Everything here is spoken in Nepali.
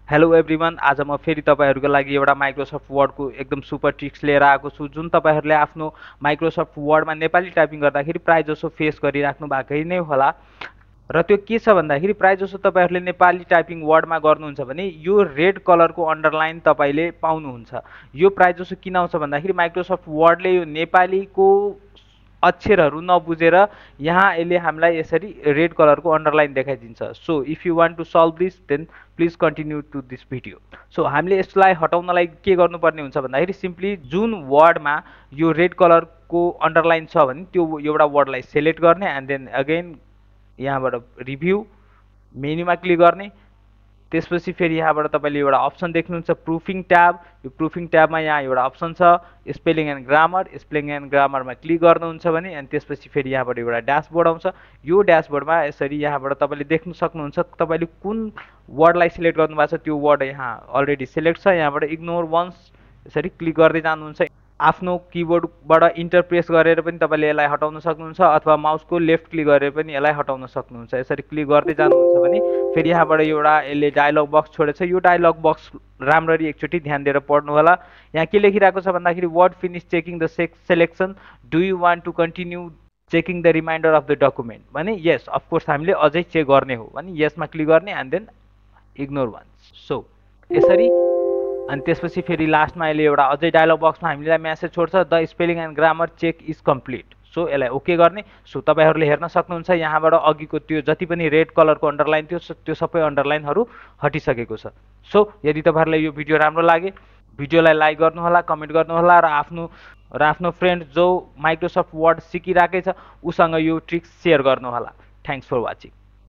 हेलो एभ्रिवान, आज म फेरि तपाईँहरूको लागि एउटा माइक्रोसफ्ट वर्डको एकदम सुपर ट्रिक्स लिएर आएको छु, जुन तपाईँहरूले आफ्नो माइक्रोसफ्ट वर्डमा नेपाली टाइपिङ गर्दाखेरि प्रायः जसो फेस गरिराख्नु भएकै नै होला। र त्यो के छ भन्दाखेरि प्रायः जसो तपाईँहरूले नेपाली टाइपिङ वर्डमा गर्नुहुन्छ भने यो रेड कलरको अन्डरलाइन तपाईँले पाउनुहुन्छ। यो प्रायः जसो किन आउँछ भन्दाखेरि माइक्रोसफ्ट वर्डले यो नेपालीको अक्षरहरू नबुझेर यहाँ यसले हामीलाई यसरी रेड कलरको अन्डरलाइन देखाइदिन्छ। So if you want to solve this then please continue to this video. सो हामीले यसलाई हटाउनलाई के गर्नुपर्ने हुन्छ भन्दाखेरि सिम्पली जुन वर्डमा यो रेड कलरको अन्डरलाइन छ भने त्यो एउटा वर्डलाई सेलेक्ट गर्ने एन्ड देन अगेन यहाँबाट रिभ्यू मेन्युमा क्लिक गर्ने। त्यसपछि फेरि यहाँबाट तपाईँले एउटा अप्सन देख्नुहुन्छ प्रुफिङ ट्याब। यो प्रुफिङ ट्याबमा यहाँ एउटा अप्सन छ spelling and grammar. Spelling and ग्रामरमा क्लिक गर्नुहुन्छ भने अनि त्यसपछि फेरि यहाँबाट एउटा ड्यासबोर्ड आउँछ। यो ड्यासबोर्डमा यसरी यहाँबाट तपाईँले देख्न सक्नुहुन्छ तपाईँले कुन वर्डलाई सिलेक्ट गर्नुभएको छ त्यो वर्ड यहाँ अलरेडी सिलेक्ट छ। यहाँबाट इग्नोर वन्स यसरी क्लिक गर्दै जानुहुन्छ। आफ्नो किबोर्डबाट इन्टर प्रेस गरेर पनि तपाईँले यसलाई हटाउन सक्नुहुन्छ अथवा माउसको लेफ्ट क्लिक गरेर पनि यसलाई हटाउन सक्नुहुन्छ। यसरी क्लिक गर्दै जानुहुन्छ भने फेरि यहाँबाट एउटा यसले डायलग बक्स छोडेछ। यो डायलग बक्स राम्ररी एकचोटि ध्यान दिएर पढ्नु होला। यहाँ के लेखिरहेको छ भन्दाखेरि word finish checking the selection, do you want to continue checking the reminder of the document भने यस अफकोर्स हामीले अझै चेक गर्ने हो भने यसमा क्लिक गर्ने एन्ड देन इग्नोर वान्स। सो यसरी अनि त्यसपछि फेरि लास्टमा यसले एउटा अझै डायलग बक्समा हामीलाई मेसेज छोड्छ the spelling and grammar check is complete. So यसलाई ओके गर्ने। सो तपाईँहरूले हेर्न सक्नुहुन्छ यहाँबाट अघिको त्यो जति पनि रेड कलरको अन्डरलाइन थियो त्यो सबै अन्डरलाइनहरू हटिसकेको छ। सो यदि तपाईँहरूलाई यो भिडियो राम्रो लागे भिडियोलाई लाइक गर्नुहोला, कमेन्ट गर्नुहोला र आफ्नो फ्रेन्ड जो माइक्रोसफ्ट वर्ड सिकिरहेकै छ उसँग यो ट्रिक्स सेयर गर्नुहोला। Thanks for watching.